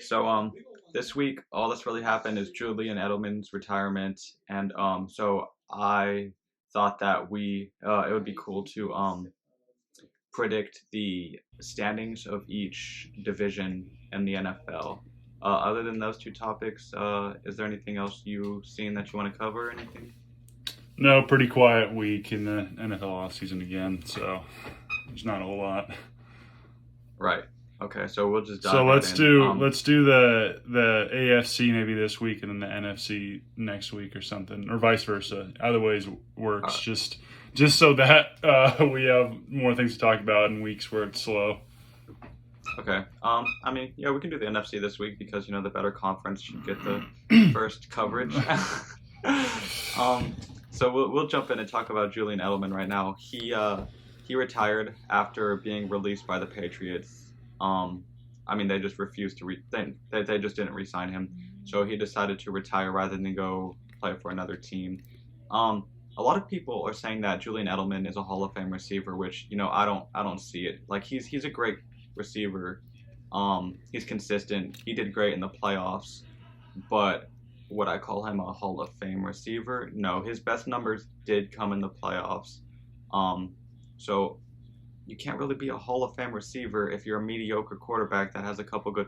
So this week all that's really happened is Julian Edelman's retirement, and so I thought that we it would be cool to predict the standings of each division in the NFL. Other than those two topics, is there anything else you've seen that you want to cover? Anything? No, pretty quiet week in the NFL offseason again, so there's not a whole lot. Right. Okay, so we'll just dive So right let's in. do let's do the AFC maybe this week and then the NFC next week or something, or vice versa. Either ways works. Just so that we have more things to talk about in weeks where it's slow. Okay. I mean, yeah, we can do the NFC this week because the better conference should get the first coverage. So we'll jump in and talk about Julian Edelman right now. He retired after being released by the Patriots. I mean, they just refused to they just didn't re-sign him. So he decided to retire rather than go play for another team. A lot of people are saying that Julian Edelman is a Hall of Fame receiver, which I don't see it. Like he's a great receiver. He's consistent. He did great in the playoffs, but would I call him a Hall of Fame receiver? No, his best numbers did come in the playoffs. So you can't really be a Hall of Fame receiver if you're a mediocre quarterback that has a couple good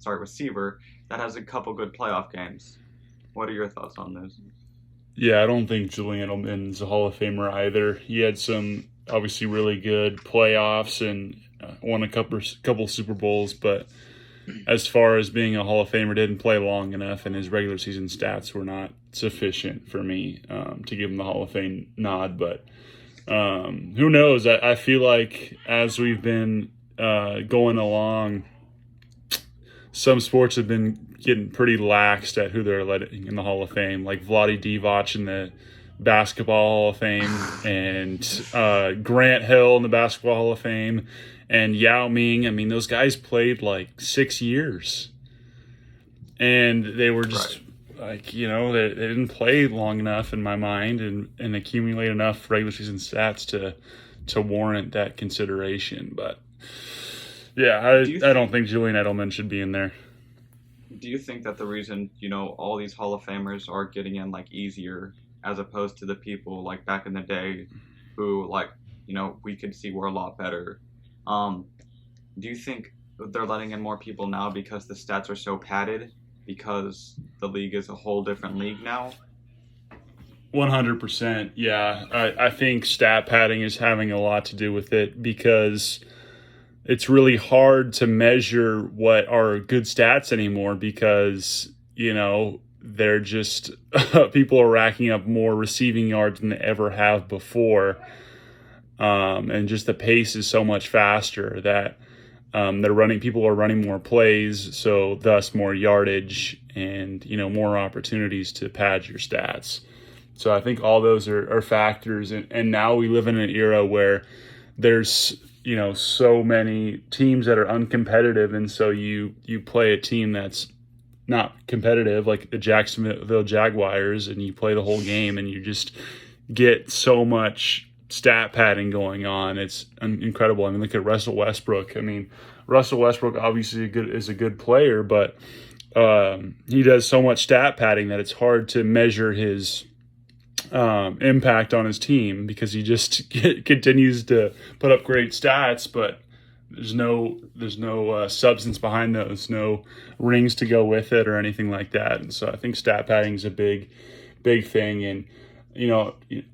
receiver that has a couple good playoff games. What are your thoughts on this? Yeah, I don't think Julian Edelman's a Hall of Famer either. He had some obviously really good playoffs and won a couple Super Bowls, but as far as being a Hall of Famer, didn't play long enough, and his regular season stats were not sufficient for me to give him the Hall of Fame nod. But who knows? I feel like as we've been going along, some sports have been getting pretty laxed at who they're letting in the Hall of Fame, like Vlade Divac in the Basketball Hall of Fame, and Grant Hill in the Basketball Hall of Fame, and Yao Ming. I mean, those guys played like 6 years, and they were just like, they didn't play long enough in my mind and accumulate enough regular season stats to warrant that consideration. But yeah, I don't think Julian Edelman should be in there. Do you think that the reason all these Hall of Famers are getting in like easier as opposed to the people like back in the day who we could see were a lot better? Do you think they're letting in more people now because the stats are so padded, because the league is a whole different league now? 100%. Yeah, I think stat padding is having a lot to do with it, because it's really hard to measure what are good stats anymore, because they're just people are racking up more receiving yards than they ever have before, and just the pace is so much faster that people are running more plays, so thus more yardage and more opportunities to pad your stats. So I think all those are factors, and now we live in an era where there's so many teams that are uncompetitive, and so you play a team that's not competitive, like the Jacksonville Jaguars, and you play the whole game, and you just get so much stat padding going on. It's incredible. I mean, look at Russell Westbrook. I mean, Russell Westbrook obviously is a good player, but he does so much stat padding that it's hard to measure his impact on his team, because he just continues to put up great stats, but there's no substance behind those, no rings to go with it or anything like that. And so I think stat padding is a big thing. And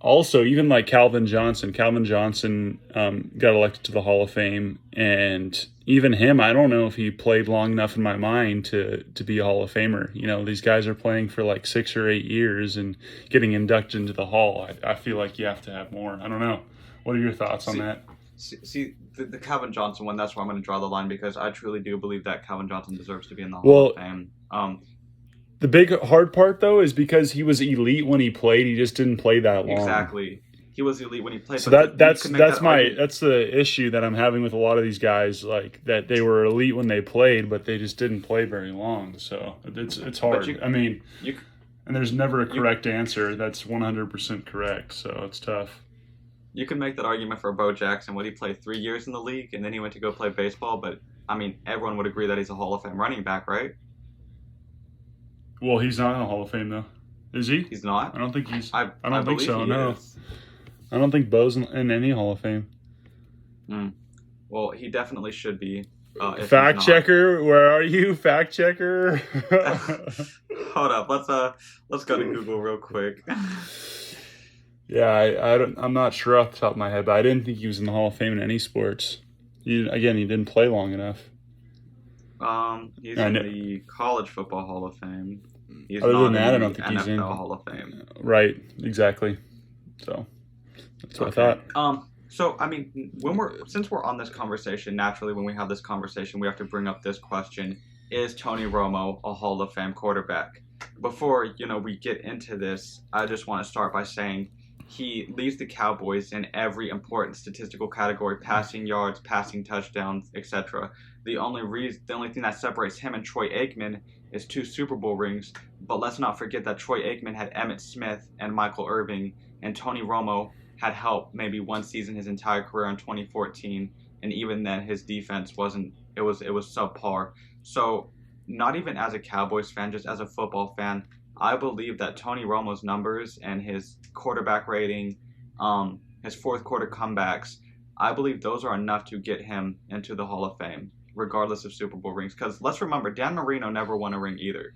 also even like Calvin Johnson got elected to the Hall of Fame, and even him, I don't know if he played long enough in my mind to be a Hall of Famer. These guys are playing for like 6 or 8 years and getting inducted into the Hall. I feel like you have to have more. I don't know. What are your thoughts on that? See the Calvin Johnson one, that's where I'm going to draw the line, because I truly do believe that Calvin Johnson deserves to be in the Hall of Fame. The big hard part, though, is because he was elite when he played. He just didn't play that long. Exactly. He was elite when he played. So that's the issue that I'm having with a lot of these guys, like that they were elite when they played, but they just didn't play very long. So it's hard. And there's never a correct answer that's 100% correct. So it's tough. You can make that argument for Bo Jackson. Would he play 3 years in the league and then he went to go play baseball? But I mean, everyone would agree that he's a Hall of Fame running back, right? Well, he's not in the Hall of Fame though, is he? He's not. I don't think he's. I I don't think believe so. he No, is. I don't think Bo's in any Hall of Fame. Hmm. Well, he definitely should be. If Fact he's not. checker, where are you? Fact checker. Hold up. Let's go to Google real quick. Yeah, I'm not sure off the top of my head, but I didn't think he was in the Hall of Fame in any sports. He didn't play long enough. He's in the College Football Hall of Fame. He's Other not than that, I in don't the think he's in. NFL Hall of Fame. Right, exactly. So that's what I thought. So I mean, since we're on this conversation, naturally, when we have this conversation, we have to bring up this question: is Tony Romo a Hall of Fame quarterback? Before we get into this, I just want to start by saying he leads the Cowboys in every important statistical category: passing yards, passing touchdowns, etc. The only thing that separates him and Troy Aikman is 2 Super Bowl rings. But let's not forget that Troy Aikman had Emmitt Smith and Michael Irving, and Tony Romo had helped maybe one season his entire career in 2014, and even then his defense wasn't. It was subpar. So not even as a Cowboys fan, just as a football fan, I believe that Tony Romo's numbers and his quarterback rating, his fourth quarter comebacks, I believe those are enough to get him into the Hall of Fame, regardless of Super Bowl rings. Because let's remember, Dan Marino never won a ring either.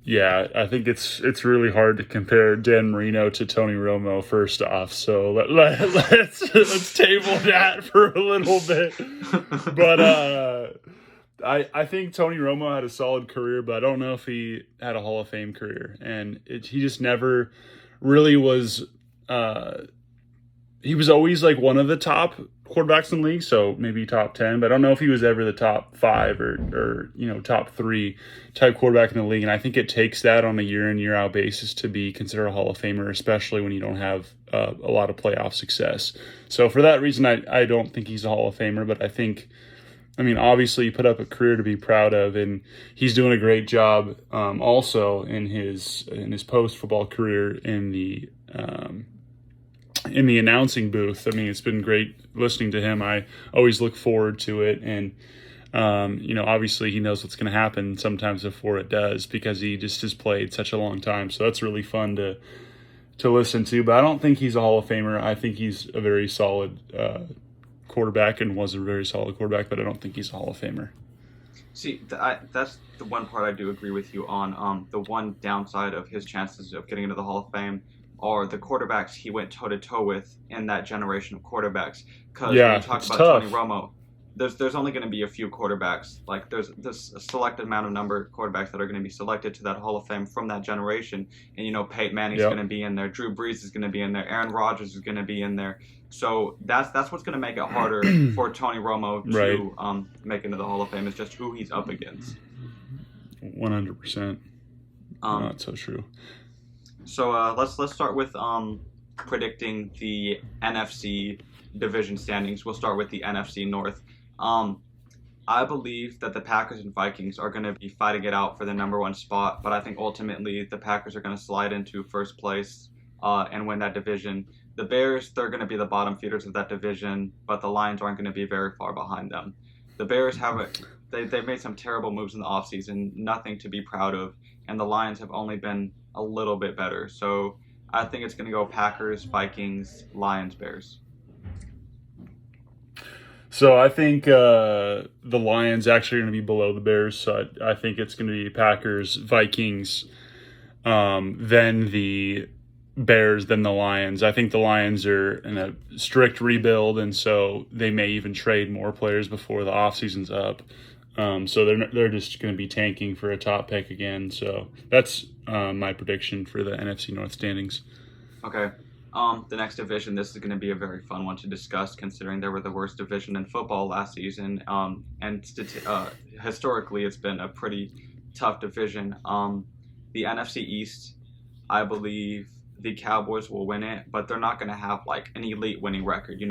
Yeah, I think it's really hard to compare Dan Marino to Tony Romo. First off, so let's table that for a little bit. But I think Tony Romo had a solid career, but I don't know if he had a Hall of Fame career, and he just never really was. He was always like one of the top quarterbacks in the league, so maybe top 10, but I don't know if he was ever the top 5 or top 3 type quarterback in the league. And I think it takes that on a year in, year out basis to be considered a Hall of Famer, especially when you don't have a lot of playoff success. So for that reason, I don't think he's a Hall of Famer, but I mean, obviously he put up a career to be proud of, and he's doing a great job also in his post-football career in the announcing booth. I mean, it's been great listening to him. I always look forward to it. And, obviously he knows what's going to happen sometimes before it does, because he just has played such a long time. So that's really fun to listen to. But I don't think he's a Hall of Famer. I think he's a very solid quarterback and was a very solid quarterback, but I don't think he's a Hall of Famer. See, that's the one part I do agree with you on. The one downside of his chances of getting into the Hall of Fame are the quarterbacks he went toe-to-toe with in that generation of quarterbacks. Because when you talk about tough. Tony Romo, there's only going to be a few quarterbacks. Like there's a selected number of quarterbacks that are going to be selected to that Hall of Fame from that generation. And Peyton Manning's going to be in there, Drew Brees is going to be in there, Aaron Rodgers is going to be in there. So that's what's going to make it harder for Tony Romo to make into the Hall of Fame. Is just who he's up against. 100%. Not so true. So let's start with predicting the NFC division standings. We'll start with the NFC North. I believe that the Packers and Vikings are going to be fighting it out for the number 1 spot, but I think ultimately the Packers are going to slide into first place and win that division. The Bears, they're going to be the bottom feeders of that division, but the Lions aren't going to be very far behind them. The Bears they've made some terrible moves in the offseason, nothing to be proud of, and the Lions have only been a little bit better. So I think it's going to go Packers, Vikings, Lions, Bears. So I think the Lions actually are going to be below the Bears. So I think it's going to be Packers, Vikings, then the Bears, then the Lions. I think the Lions are in a strict rebuild, and so they may even trade more players before the offseason's up. So they're just going to be tanking for a top pick again. So that's my prediction for the NFC North standings. Okay. The next division, this is going to be a very fun one to discuss, considering they were the worst division in football last season. And historically, it's been a pretty tough division. The NFC East, I believe the Cowboys will win it, but they're not going to have like an elite winning record.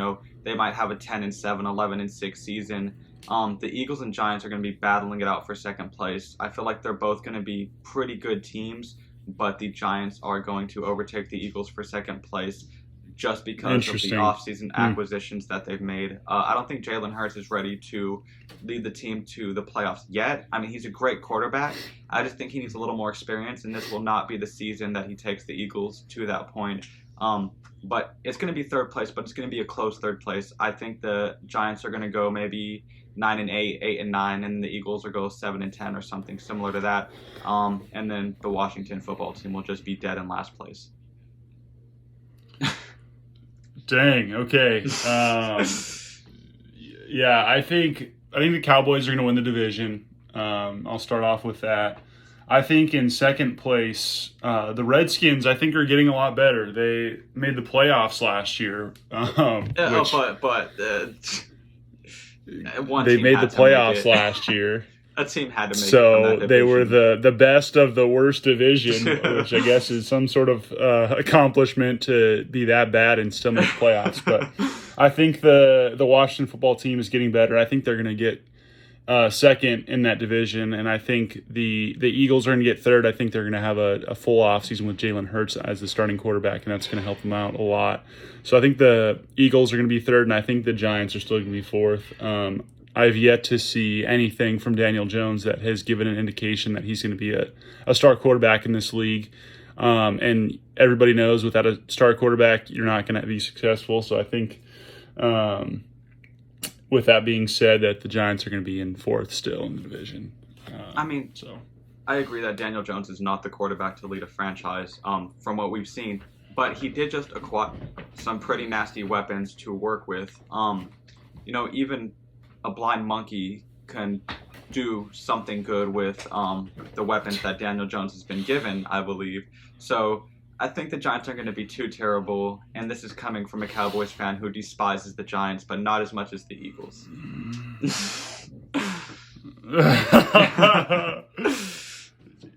They might have a 10-7, 11-6 season. The Eagles and Giants are going to be battling it out for second place. I feel like they're both going to be pretty good teams, but the Giants are going to overtake the Eagles for second place just because of the Interesting. offseason acquisitions that they've made. I don't think Jalen Hurts is ready to lead the team to the playoffs yet. I mean, he's a great quarterback. I just think he needs a little more experience, and this will not be the season that he takes the Eagles to that point. But it's going to be third place, but it's going to be a close third place. I think the Giants are going to go maybe 9-8, 8-9, and the Eagles will go 7-10 or something similar to that. And then the Washington football team will just be dead in last place. Dang. Okay. Yeah, I think the Cowboys are going to win the division. I'll start off with that. I think in second place, the Redskins, I think, are getting a lot better. They made the playoffs last year. One they team made had the to make playoffs it. last year. A team had to make it from So that they were division. the best of the worst division, which I guess is some sort of accomplishment to be that bad and still make the playoffs. But I think the Washington football team is getting better. I think they're going to get second in that division, and I think the Eagles are going to get third. I think they're going to have a full offseason with Jalen Hurts as the starting quarterback, and that's going to help them out a lot. So I think the Eagles are going to be third, and I think the Giants are still going to be fourth. I've yet to see anything from Daniel Jones that has given an indication that he's going to be a star quarterback in this league. And everybody knows without a star quarterback, you're not going to be successful. So I think with that being said, that the Giants are going to be in fourth still in the division. I agree that Daniel Jones is not the quarterback to lead a franchise from what we've seen, but he did just acquire some pretty nasty weapons to work with. Even a blind monkey can do something good with the weapons that Daniel Jones has been given, I believe. So I think the Giants aren't going to be too terrible, and this is coming from a Cowboys fan who despises the Giants, but not as much as the Eagles.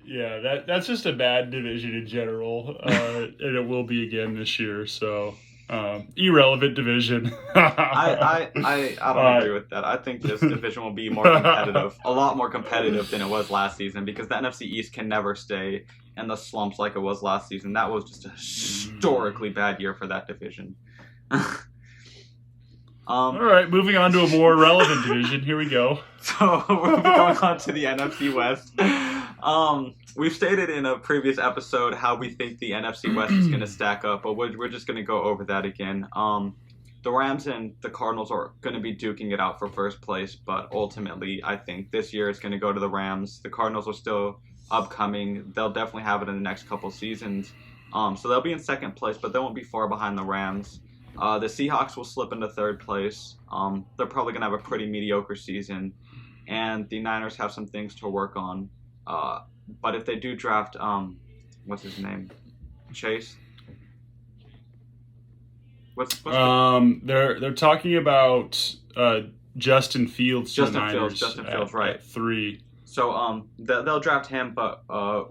Yeah, that's just a bad division in general, and it will be again this year. So irrelevant division. I don't agree with that. I think this division will be more competitive, a lot more competitive than it was last season, because the NFC East can never stay in the slumps like it was last season. That was just a historically bad year for that division. All right, moving on to a more relevant division. Here we go. So we're going on to the NFC West. We've stated in a previous episode how we think the NFC West is going to stack up, but we're just going to go over that again. The Rams and the Cardinals are going to be duking it out for first place, but ultimately I think this year it's going to go to the Rams. The Cardinals are still upcoming. They'll definitely have it in the next couple seasons. So they'll be in second place, but they won't be far behind the Rams. The Seahawks will slip into third place. They're probably going to have a pretty mediocre season. And the Niners have some things to work on. But if they do draft, what's his name? Chase? They're talking about Justin Fields. Justin Fields, right? At 3. So they'll draft him, but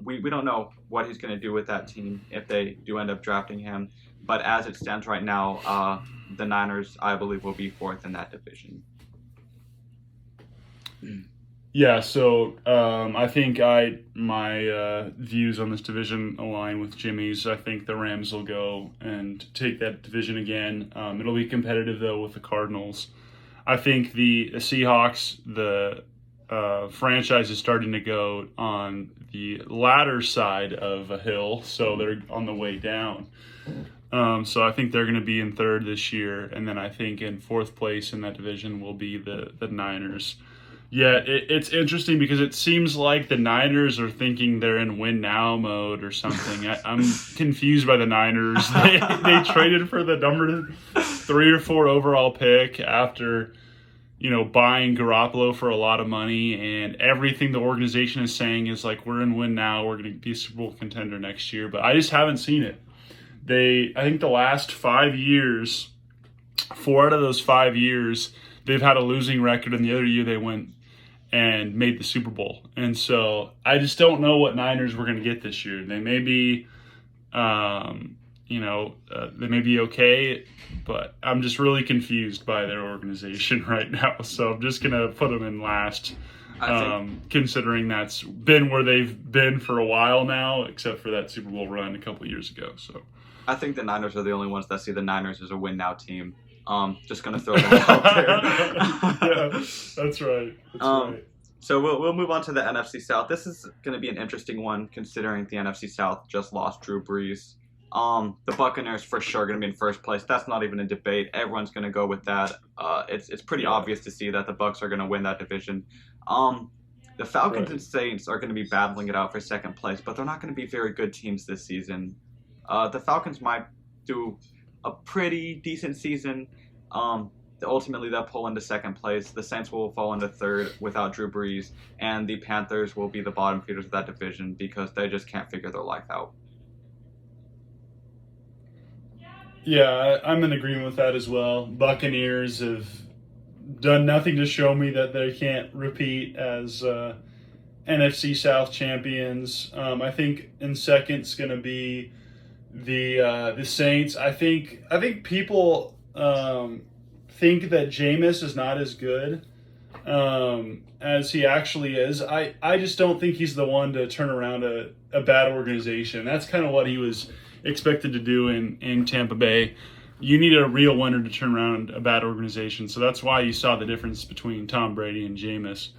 we don't know what he's going to do with that team if they do end up drafting him. But as it stands right now, the Niners, I believe, will be fourth in that division. Yeah, so I think my views on this division align with Jimmy's. I think the Rams will go and take that division again. It'll be competitive, though, with the Cardinals. I think the Seahawks, the franchise is starting to go on the latter side of a hill, so they're on the way down. So I think they're going to be in third this year, and then I think in fourth place in that division will be the Niners. Yeah, it's interesting because it seems like the Niners are thinking they're in win now mode or something. I'm confused by the Niners. They traded for the number 3 or 4 overall pick after, buying Garoppolo for a lot of money, and everything the organization is saying is like, we're in win now, we're going to be a Super Bowl contender next year. But I just haven't seen it. I think the last 5 years, 4 out of those 5 years, they've had a losing record, and the other year they went and made the Super Bowl. And so I just don't know what Niners we're going to get this year. They may be, they may be okay, but I'm just really confused by their organization right now. So I'm just going to put them in last. considering that's been where they've been for a while now, except for that Super Bowl run a couple years ago. So I think the Niners are the only ones that see the Niners as a win now team. Just gonna throw that out there. Yeah, that's right. Right. So we'll move on to the NFC South. This is going to be an interesting one, considering the NFC South just lost Drew Brees. The Buccaneers for sure going to be in first place. That's not even a debate. Everyone's going to go with that. It's pretty obvious to see that the Bucs are going to win that division. The Falcons and Saints are going to be battling it out for second place, but they're not going to be very good teams this season. The Falcons might do a pretty decent season. Ultimately, they'll pull into second place. The Saints will fall into third without Drew Brees, and the Panthers will be the bottom feeders of that division because they just can't figure their life out. Yeah, I'm in agreement with that as well. Buccaneers have done nothing to show me that they can't repeat as NFC South champions. I think in second is going to be the Saints. I think people think that Jameis is not as good as he actually is. I just don't think he's the one to turn around a bad organization. That's kind of what he was expected to do in Tampa Bay. You need a real winner to turn around a bad organization. So that's why you saw the difference between Tom Brady and Jameis.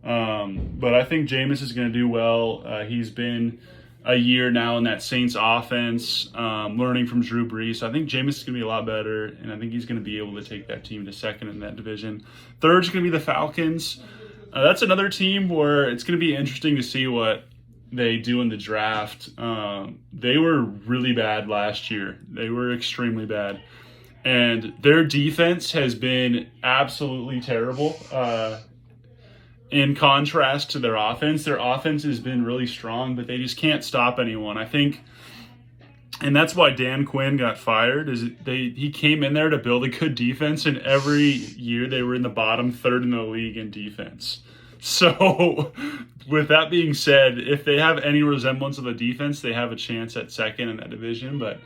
But I think Jameis is going to do well. He's been a year now in that Saints offense, learning from Drew Brees. So I think Jameis is going to be a lot better, and I think he's going to be able to take that team to second in that division. Third is going to be the Falcons. That's another team where it's going to be interesting to see what they do in the draft. They were really bad last year. They were extremely bad. And their defense has been absolutely terrible. In contrast to their offense has been really strong, but they just can't stop anyone. I think, and that's why Dan Quinn got fired, he came in there to build a good defense, and every year they were in the bottom third in the league in defense. So with that being said, if they have any resemblance of a defense, they have a chance at second in that division, but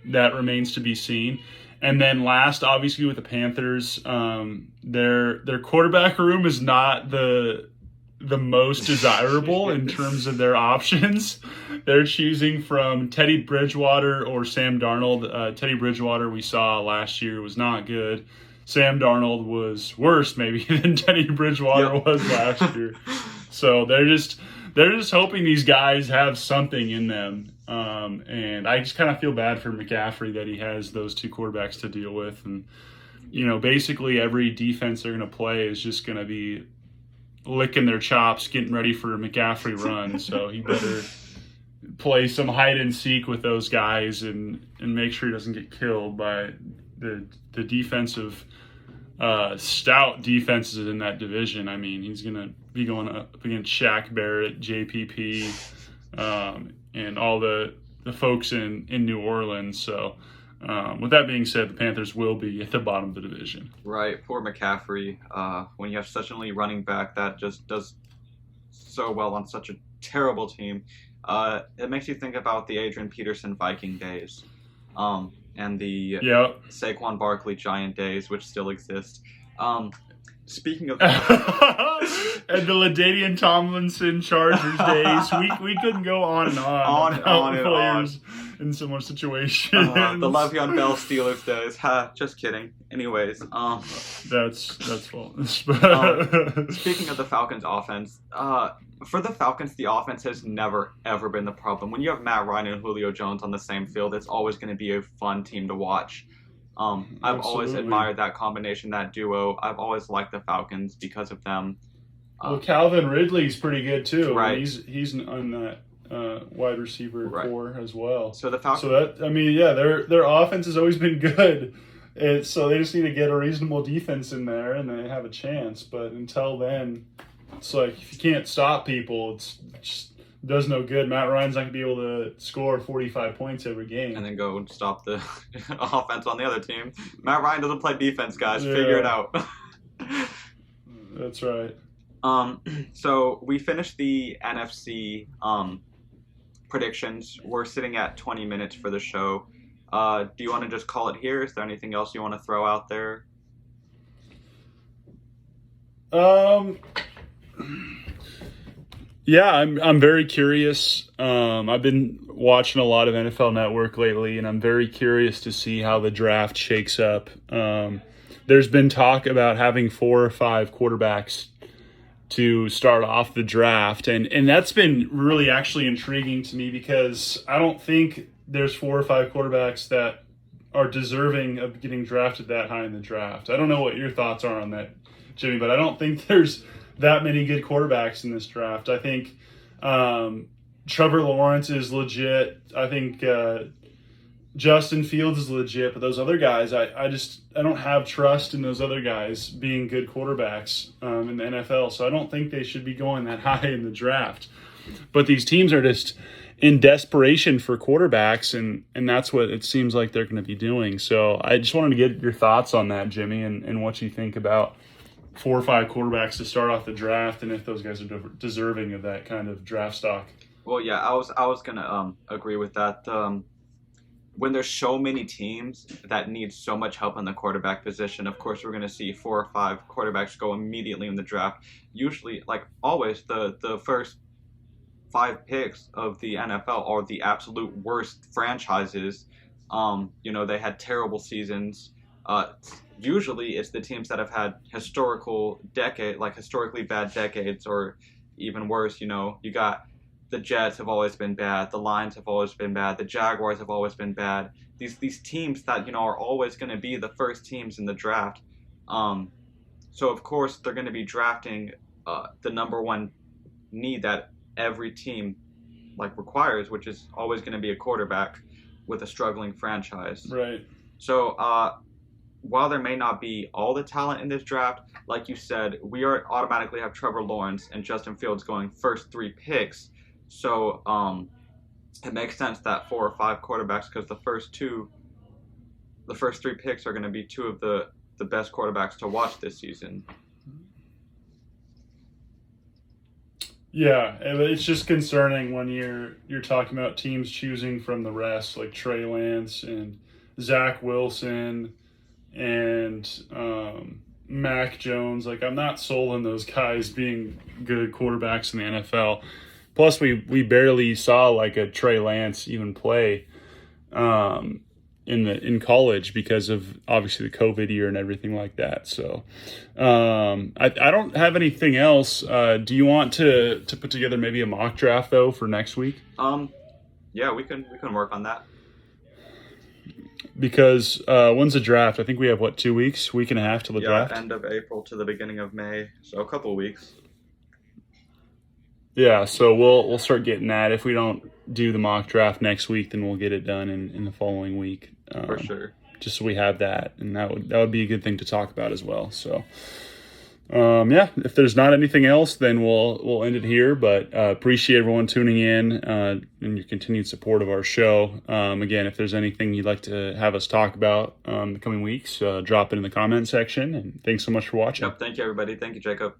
that remains to be seen. And then last, obviously, with the Panthers, their quarterback room is not the most desirable in terms of their options. They're choosing from Teddy Bridgewater or Sam Darnold. Teddy Bridgewater we saw last year was not good. Sam Darnold was worse maybe than Teddy Bridgewater was last year. So they're just hoping these guys have something in them. And I just kind of feel bad for McCaffrey that he has those two quarterbacks to deal with. And, basically every defense they're going to play is just going to be licking their chops, getting ready for a McCaffrey run. So he better play some hide and seek with those guys and make sure he doesn't get killed by the defensive stout defenses in that division. I mean, he's going to be going up against Shaq Barrett, JPP, and all the folks in New Orleans. So with that being said, the Panthers will be at the bottom of the division. Right. Poor McCaffrey. When you have such an elite running back that just does so well on such a terrible team, it makes you think about the Adrian Peterson Viking days. And the Saquon Barkley Giant days, which still exist. Speaking of and the LaDainian Tomlinson Chargers days, we couldn't go on and on players in similar situations. The Le'Veon Bell Steelers days. Ha, just kidding. Anyways, that's false. Speaking of the Falcons offense, for the Falcons, the offense has never, ever been the problem. When you have Matt Ryan and Julio Jones on the same field, it's always going to be a fun team to watch. I've always admired that combination, that duo. I've always liked the Falcons because of them. Well, Calvin Ridley's pretty good too. Right. He's on that wide receiver core as well. So the Falcons. So their offense has always been good. So they just need to get a reasonable defense in there, and they have a chance. But until then, it's like if you can't stop people, it just does no good. Matt Ryan's not going to be able to score 45 points every game. And then go and stop the offense on the other team. Matt Ryan doesn't play defense, guys. Figure it out. That's right. So we finished the NFC predictions. We're sitting at 20 minutes for the show. Do you want to just call it here? Is there anything else you want to throw out there? Yeah, I'm very curious. I've been watching a lot of NFL Network lately, and I'm very curious to see how the draft shakes up. There's been talk about having 4 or 5 quarterbacks to start off the draft, and that's been really actually intriguing to me because I don't think there's 4 or 5 quarterbacks that are deserving of getting drafted that high in the draft. I don't know what your thoughts are on that, Jimmy, but I don't think there's that many good quarterbacks in this draft. I think Trevor Lawrence is legit. I think Justin Fields is legit, but those other guys, I don't have trust in those other guys being good quarterbacks in the NFL. So I don't think they should be going that high in the draft. But these teams are just in desperation for quarterbacks, and that's what it seems like they're going to be doing. So I just wanted to get your thoughts on that, Jimmy, and what you think about 4 or 5 quarterbacks to start off the draft, and if those guys are deserving of that kind of draft stock. Well, yeah, I was gonna agree with that. When there's so many teams that need so much help in the quarterback position, of course we're gonna see 4 or 5 quarterbacks go immediately in the draft. Usually, like always, the first 5 picks of the NFL are the absolute worst franchises. They had terrible seasons. Usually it's the teams that have had historically bad decades, or even worse. You got the Jets have always been bad, the Lions have always been bad, the Jaguars have always been bad. These teams that are always going to be the first teams in the draft. So of course they're going to be drafting the number one need that every team requires, which is always going to be a quarterback with a struggling franchise. Right. So while there may not be all the talent in this draft, like you said, we automatically have Trevor Lawrence and Justin Fields going first 3 picks. So it makes sense that 4 or 5 quarterbacks, because the first 3 picks are going to be 2 of the best quarterbacks to watch this season. Yeah, it's just concerning when you're talking about teams choosing from the rest, like Trey Lance and Zach Wilson and Mac Jones. I'm not sold on those guys being good quarterbacks in the NFL. Plus, we barely saw a Trey Lance even play in college because of obviously the COVID year and everything like that. So I don't have anything else. Do you want to put together maybe a mock draft though for next week? Yeah, we can work on that. Because when's the draft? I think we have 2 weeks, week and a half till the draft. End of April to the beginning of May, so a couple of weeks. Yeah, so we'll start getting that. If we don't do the mock draft next week, then we'll get it done in the following week. For sure. Just so we have that, and that would be a good thing to talk about as well. So, if there's not anything else, then we'll end it here. But appreciate everyone tuning in and your continued support of our show. Again, if there's anything you'd like to have us talk about the coming weeks, drop it in the comment section. And thanks so much for watching. Yep, thank you, everybody. Thank you, Jacob.